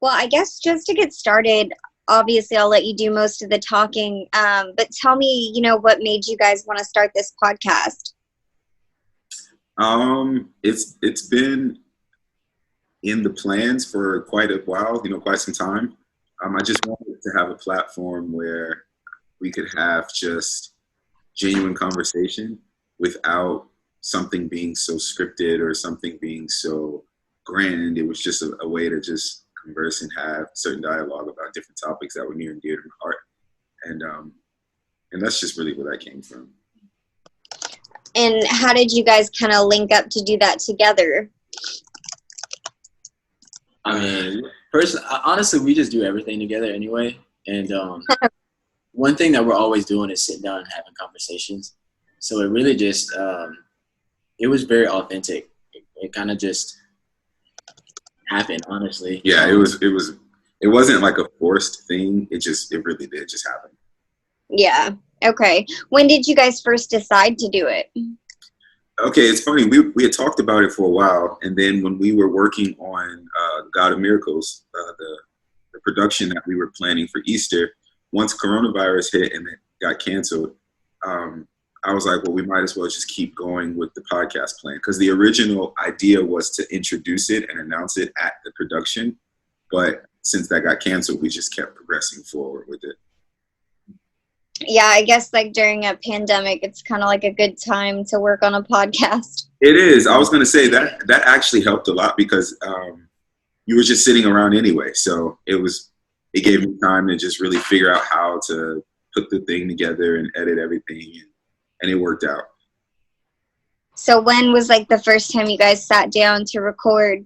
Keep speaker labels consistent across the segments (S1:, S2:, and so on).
S1: Well, I guess just to get started, obviously I'll let you do most of the talking, but tell me, what made you guys want to start this podcast?
S2: It's been in the plans for quite a while, quite some time. I just wanted to have a platform where we could have just genuine conversation without something being so scripted or something being so grand. It was just a way to just converse and have certain dialogue about different topics that were near and dear to my heart. And that's just really where that came from.
S1: And how did you guys kind of link up to do that together?
S3: I mean, honestly, we just do everything together anyway. And one thing that we're always doing is sitting down and having conversations. So it really just, it was very authentic. It kind of just happened, honestly.
S2: Yeah, it wasn't like a forced thing. It really did just happen.
S1: Yeah. Okay. When did you guys first decide to do it?
S2: Okay, it's funny. We had talked about it for a while, and then when we were working on God of Miracles, the production that we were planning for Easter, once coronavirus hit and it got canceled, I was like, well, we might as well just keep going with the podcast plan, because the original idea was to introduce it and announce it at the production, but since that got canceled, we just kept progressing forward with it.
S1: Yeah, I guess like during a pandemic, it's kind of like a good time to work on a podcast.
S2: It is. I was going to say that actually helped a lot because you were just sitting around anyway. So it gave me time to just really figure out how to put the thing together and edit everything. And it worked out.
S1: So when was like the first time you guys sat down to record?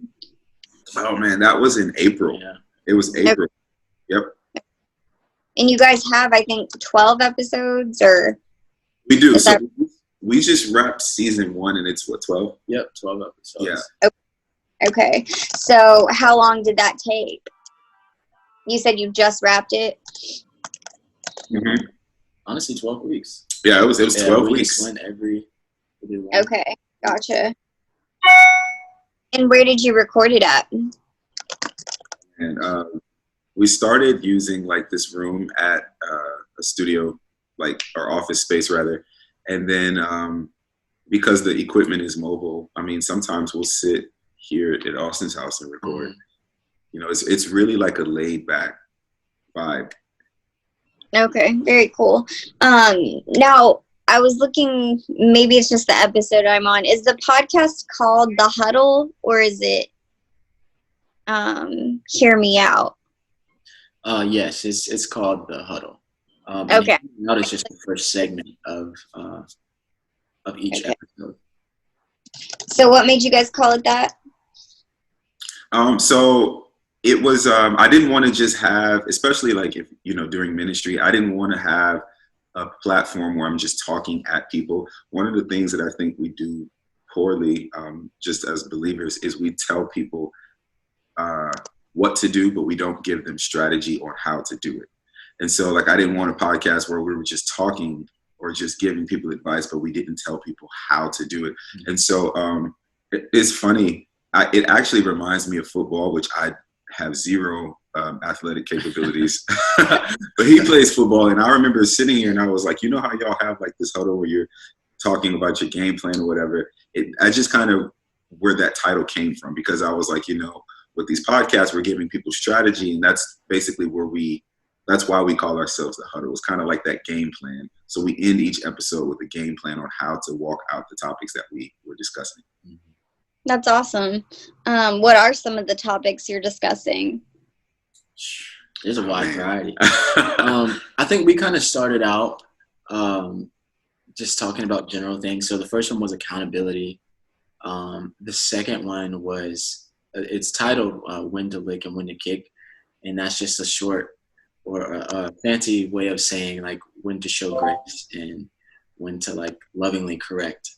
S2: Oh man, that was in April.
S3: Yeah.
S2: It was April. Yep.
S1: And you guys have, I think, 12 episodes, or?
S2: We do. So we just wrapped season 1, and it's what, 12?
S3: Yep, 12 episodes.
S2: Yeah.
S1: Okay. So how long did that take? You said you just wrapped it?
S2: Mm-hmm.
S3: Honestly, 12 weeks.
S2: Yeah, it was 12 weeks.
S3: Just went every one.
S1: Okay, gotcha. And where did you record it at?
S2: And we started using like this room at a studio, like our office space rather. And then because the equipment is mobile, I mean, sometimes we'll sit here at Austin's house and record. Mm-hmm. It's really like a laid back vibe.
S1: Okay, very cool. Now, I was looking, maybe it's just the episode I'm on. Is the podcast called The Huddle, or is it Hear Me Out?
S3: Yes, it's called The Huddle.
S1: Okay.
S3: Now it's just the first segment of each episode.
S1: So what made you guys call it that?
S2: So it was, I didn't want to just have, especially like if, during ministry, I didn't want to have a platform where I'm just talking at people. One of the things that I think we do poorly, just as believers, is we tell people what to do, but we don't give them strategy on how to do it. And so like, I didn't want a podcast where we were just talking or just giving people advice, but we didn't tell people how to do it. Mm-hmm. And so it's funny. It actually reminds me of football, which I have zero athletic capabilities, but he plays football. And I remember sitting here and I was like, how y'all have like this huddle where you're talking about your game plan or whatever. I just kind of where that title came from, because I was like, with these podcasts, we're giving people strategy, and that's basically that's why we call ourselves The Huddle. It's kind of like that game plan. So we end each episode with a game plan on how to walk out the topics that we were discussing.
S1: That's awesome. What are some of the topics you're discussing?
S3: There's a wide variety. I think we kind of started out just talking about general things. So the first one was accountability. The second one was, it's titled When to Lick and When to Kick. And that's just a short or a fancy way of saying like when to show grace and when to like lovingly correct.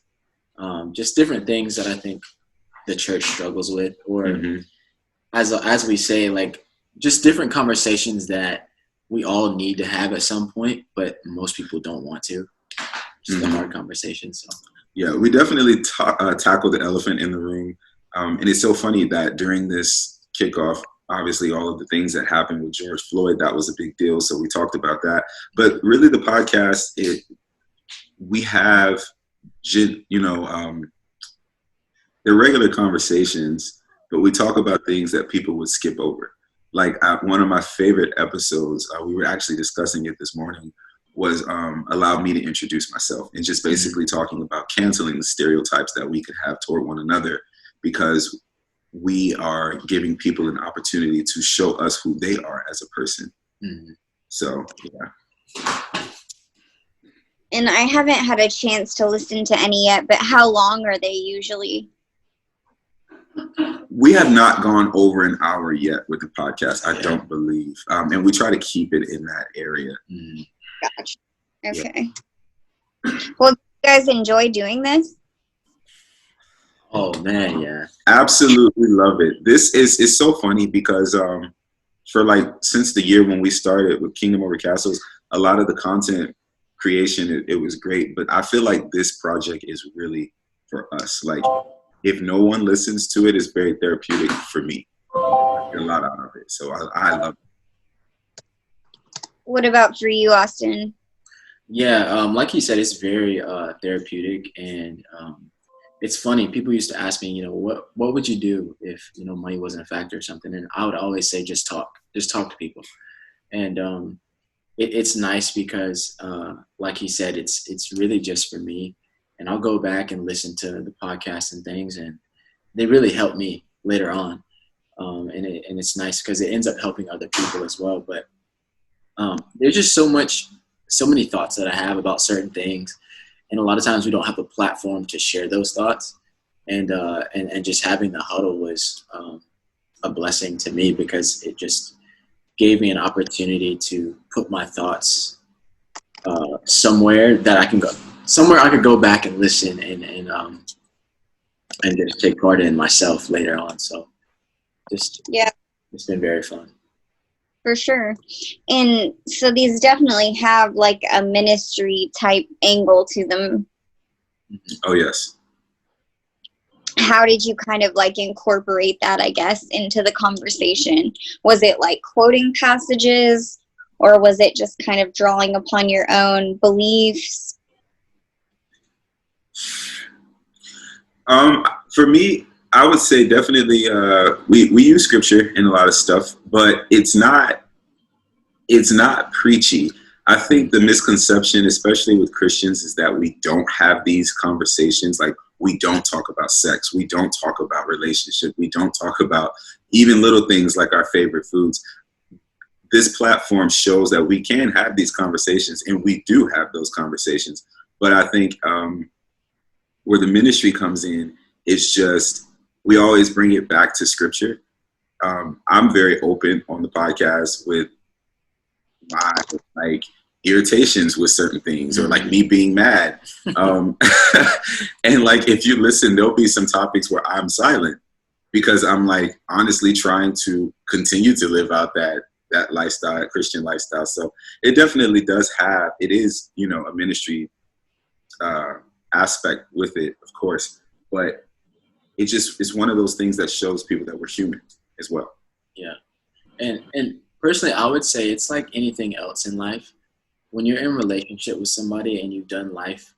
S3: Just different things that I think the church struggles with, or mm-hmm. as we say, like just different conversations that we all need to have at some point, but most people don't want to. Just mm-hmm. a hard conversation. So
S2: yeah, we definitely tackle the elephant in the room. And it's so funny that during this kickoff, obviously all of the things that happened with George Floyd, that was a big deal. So we talked about that. But really the podcast, we have, they're regular conversations, but we talk about things that people would skip over. Like one of my favorite episodes, we were actually discussing it this morning, was allowed me to introduce myself, and just basically talking about canceling the stereotypes that we could have toward one another, because we are giving people an opportunity to show us who they are as a person. Mm-hmm. So, yeah.
S1: And I haven't had a chance to listen to any yet, but how long are they usually?
S2: We have not gone over an hour yet with the podcast, I don't believe. And we try to keep it in that area. Mm-hmm.
S1: Gotcha. Okay. Yeah. Well, do you guys enjoy doing this?
S3: Oh man, yeah.
S2: Absolutely love it. It's so funny because for since the year when we started with Kingdom Over Castles, a lot of the content creation, it was great. But I feel like this project is really for us. Like, if no one listens to it, it's very therapeutic for me. I get a lot out of it. So I love it.
S1: What about for you, Austin?
S3: Yeah, like you said, it's very therapeutic, and it's funny. People used to ask me, what would you do if money wasn't a factor or something, and I would always say, just talk to people, and it's nice because, like he said, it's really just for me, and I'll go back and listen to the podcast and things, and they really help me later on, and it's nice because it ends up helping other people as well, but. There's just so many thoughts that I have about certain things, and a lot of times we don't have a platform to share those thoughts, and just having the huddle was a blessing to me because it just gave me an opportunity to put my thoughts somewhere that I could go back and listen and just take part in myself later on. So it's been very fun.
S1: For sure. And so these definitely have like a ministry type angle to them.
S2: Oh, yes.
S1: How did you kind of like incorporate that, I guess, into the conversation? Was it like quoting passages, or was it just kind of drawing upon your own beliefs?
S2: For me, I would say definitely we use scripture in a lot of stuff, but it's not preachy. I think the misconception, especially with Christians, is that we don't have these conversations. Like, we don't talk about sex. We don't talk about relationship. We don't talk about even little things like our favorite foods. This platform shows that we can have these conversations, and we do have those conversations. But I think where the ministry comes in, it's just, we always bring it back to scripture. I'm very open on the podcast with my irritations with certain things, or like me being mad. And like, if you listen, there'll be some topics where I'm silent because I'm like honestly trying to continue to live out that lifestyle, that Christian lifestyle. So it definitely it is, a ministry aspect with it, of course, but it's one of those things that shows people that we're human as well.
S3: Yeah. And personally, I would say it's like anything else in life. When you're in a relationship with somebody and you've done life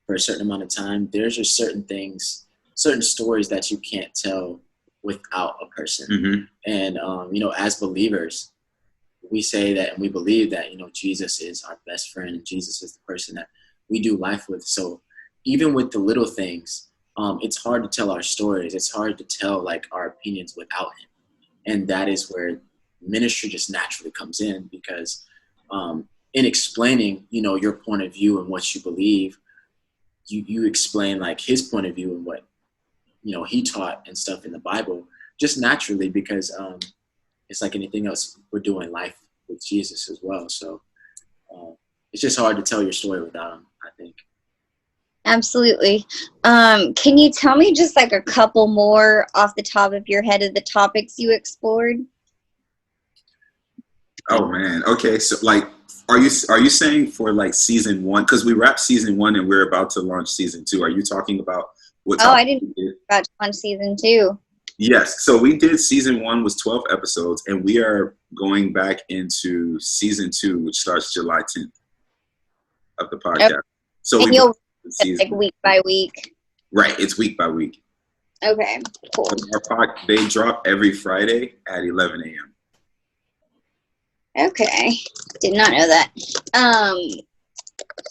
S3: for a certain amount of time, there's just certain things, certain stories that you can't tell without a person. Mm-hmm. And, as believers, we say that, and we believe that, Jesus is our best friend, and Jesus is the person that we do life with. So even with the little things, it's hard to tell our stories. It's hard to tell like our opinions without him. And that is where ministry just naturally comes in, because in explaining, your point of view and what you believe, you explain like his point of view and what, he taught and stuff in the Bible, just naturally, because it's like anything else. We're doing life with Jesus as well. So it's just hard to tell your story without him, I think.
S1: Absolutely. Can you tell me just like a couple more off the top of your head of the topics you explored?
S2: Oh man. Okay. So like, are you saying for like season 1, because we wrapped season 1 and we're about to launch season 2? Are you talking about what?
S1: Oh, I didn't about to launch season 2.
S2: Yes. So we did season 1 was 12 episodes, and we are going back into season 2, which starts July 10th of the
S1: Okay.
S2: podcast. So
S1: And
S2: we
S1: you'll
S2: season
S1: like week by week.
S2: right. It's week by week.
S1: Okay, cool.
S2: They drop every Friday at 11 a.m.
S1: Okay, did not know that.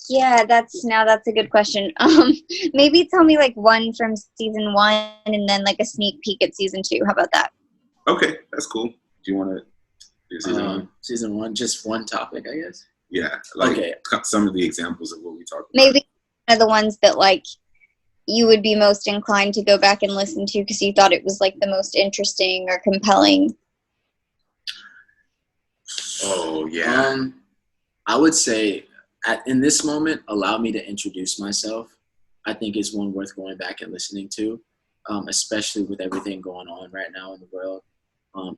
S1: Yeah, that's a good question. Maybe tell me like one from season 1 and then like a sneak peek at season 2. How about that?
S2: Okay, that's cool. Do you want to do season 1?
S3: Season 1, just one topic, I guess.
S2: Yeah, like
S3: Okay.
S2: some of the examples of what we talked about.
S1: Maybe one of the ones that like you would be most inclined to go back and listen to because you thought it was like the most interesting or compelling.
S2: Oh yeah.
S3: I would say in this moment, allow me to introduce myself. I think is one worth going back and listening to, especially with everything going on right now in the world,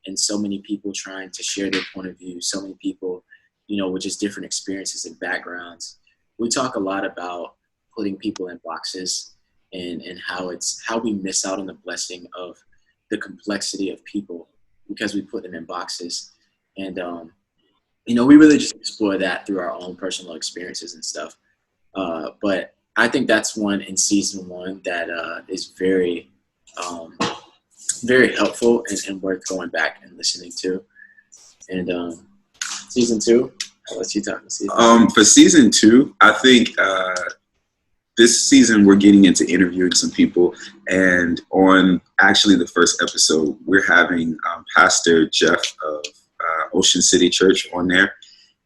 S3: and so many people trying to share their point of view. So many people, with just different experiences and backgrounds. We talk a lot about putting people in boxes and how we miss out on the blessing of the complexity of people because we put them in boxes. And we really just explore that through our own personal experiences and stuff. But I think that's one in season 1 that is very, very helpful and worth going back and listening to. And season 2, I'll let you talk.
S2: For season 2, I think this season we're getting into interviewing some people, and on actually the first episode, we're having Pastor Jeff of Ocean City Church on there.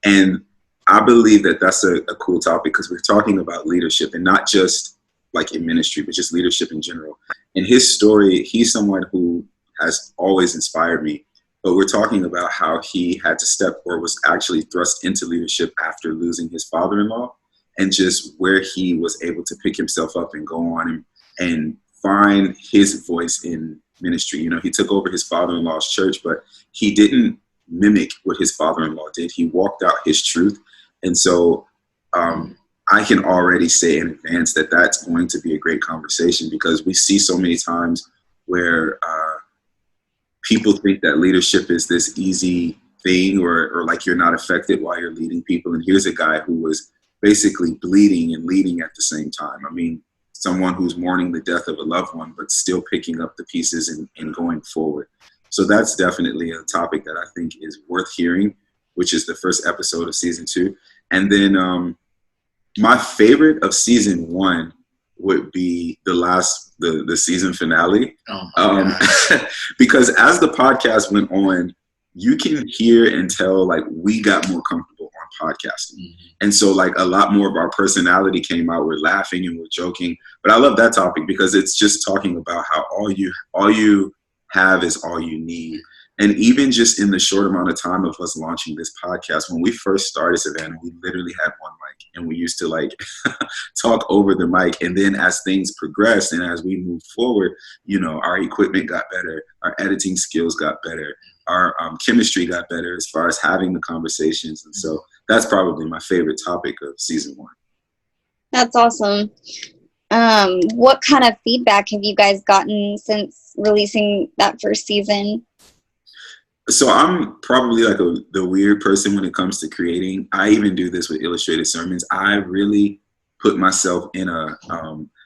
S2: And I believe that that's a cool topic because we're talking about leadership, and not just like in ministry, but just leadership in general. And his story, he's someone who has always inspired me. But we're talking about how he had to step or was actually thrust into leadership after losing his father-in-law, and just where he was able to pick himself up and go on and find his voice in ministry. He took over his father-in-law's church, but he didn't mimic what his father-in-law did. He walked out his truth. And so I can already say in advance that that's going to be a great conversation, because we see so many times where people think that leadership is this easy thing or like you're not affected while you're leading people. And here's a guy who was basically bleeding and leading at the same time. I mean, someone who's mourning the death of a loved one, but still picking up the pieces and going forward. So that's definitely a topic that I think is worth hearing, which is the first episode of season 2. And then my favorite of season 1 would be the season finale. Because as the podcast went on, you can hear and tell like we got more comfortable on podcasting. Mm-hmm. And so like a lot more of our personality came out. We're laughing and we're joking. But I love that topic because it's just talking about how all you have is all you need. And even just in the short amount of time of us launching this podcast, when we first started Savannah, we literally had one mic and we used to like talk over the mic. And then as things progressed and as we moved forward, our equipment got better, our editing skills got better, our chemistry got better as far as having the conversations. And so that's probably my favorite topic of season 1.
S1: That's awesome. What kind of feedback have you guys gotten since releasing that first season?
S2: So I'm probably like the weird person when it comes to creating. I even do this with illustrated sermons. I really put myself in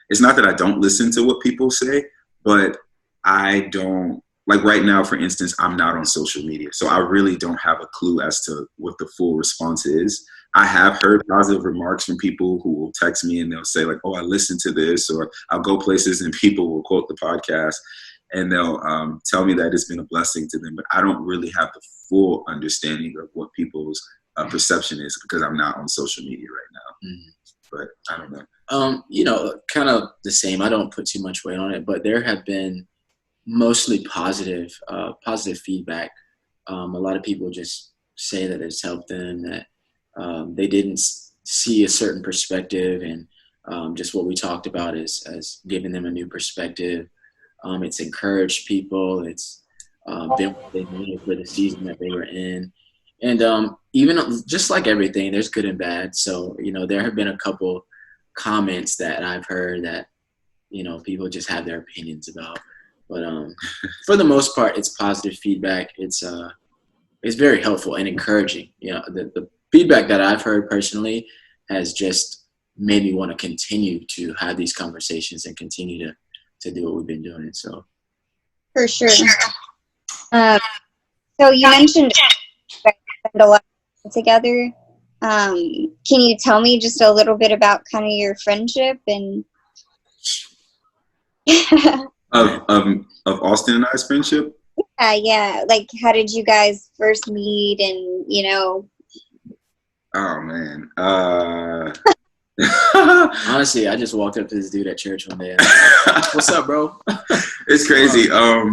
S2: it's not that I don't listen to what people say, but I don't, like right now, for instance, I'm not on social media. So I really don't have a clue as to what the full response is. I have heard positive remarks from people who will text me and they'll say like, oh, I listened to this, or I'll go places and people will quote the podcast. And they'll tell me that it's been a blessing to them, but I don't really have the full understanding of what people's perception is because I'm not on social media right now. Mm-hmm. But I don't know.
S3: Kind of the same. I don't put too much weight on it, but there have been mostly positive feedback. A lot of people just say that it's helped them, that they didn't see a certain perspective, and just what we talked about as giving them a new perspective. It's encouraged people. It's been what they needed for the season that they were in. And even just like everything, there's good and bad. So, there have been a couple comments that I've heard that, people just have their opinions about. But for the most part, it's positive feedback. It's very helpful and encouraging. You know, the feedback that I've heard personally has just made me want to continue to have these conversations and continue to do what we've been doing. So
S1: For sure. So you mentioned you guys spend a lot of time together. Can you tell me just a little bit about kind of your friendship and
S2: Of Austin and I's friendship.
S1: yeah, like how did you guys first meet and
S2: Oh man.
S3: honestly, I just walked up to this dude at church one day. And I was like, what's up, bro?
S2: It's crazy.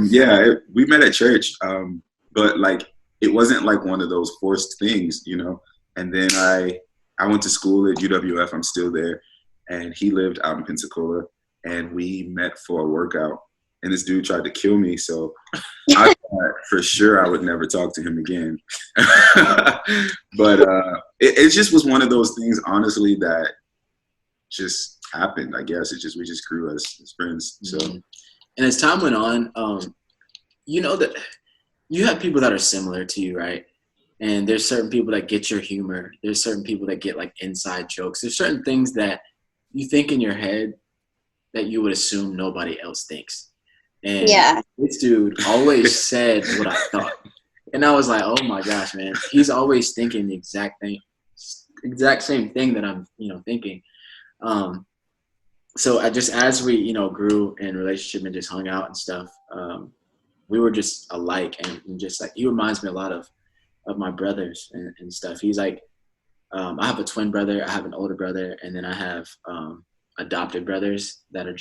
S2: Yeah, we met at church. But like it wasn't like one of those forced things, you know. And then I went to school at UWF. I'm still there, and he lived out in Pensacola, and we met for a workout. And this dude tried to kill me, so I thought for sure I would never talk to him again. But it just was one of those things, honestly, that just happened. I guess we just grew as friends. So,
S3: and as time went on, you know that you have people that are similar to you, right? And there's certain people that get your humor. There's certain people that get like inside jokes. There's certain things that you think in your head that you would assume nobody else thinks. And this dude always said what I thought. And I was like, oh my gosh, man. He's always thinking the exact same thing that I'm, thinking. So as we, grew in relationship and just hung out and stuff, we were just alike, and just like, he reminds me a lot of my brothers and stuff. He's like, I have a twin brother, I have an older brother, and then I have adopted brothers that are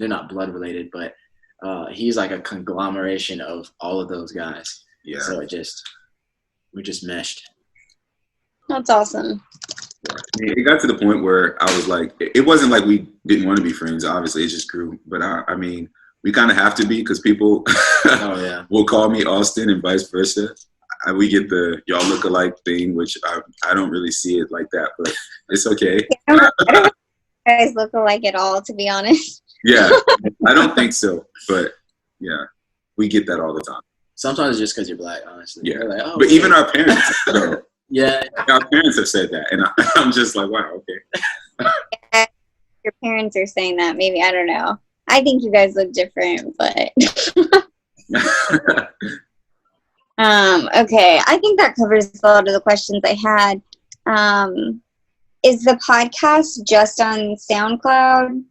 S3: they're not blood related, but he's like a conglomeration of all of those guys.
S2: Yeah.
S3: So we just meshed.
S1: That's awesome.
S2: It got to the point where I was like, it wasn't like we didn't want to be friends. Obviously, it just grew. But I mean, we kind of have to be, because people will call me Austin and vice versa. We get the y'all look alike thing, which I don't really see it like that, but it's okay.
S1: I don't think you guys look alike at all, to be honest.
S2: Yeah, I don't think so. But yeah, we get that all the time.
S3: Sometimes it's just because you're black, honestly.
S2: Yeah.
S3: Like, oh,
S2: but even our parents, though.
S3: Yeah.
S2: Our parents have said that, and I'm just like, wow, okay.
S1: Yeah, your parents are saying that. Maybe, I don't know. I think you guys look different, but okay. I think that covers a lot of the questions I had. Is the podcast just on SoundCloud?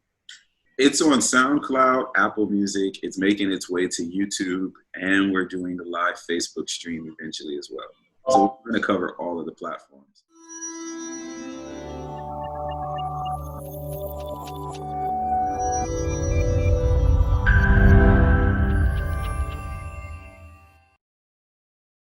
S2: It's on SoundCloud, Apple Music. It's making its way to YouTube, and we're doing the live Facebook stream eventually as well. So we're going to cover all of the platforms.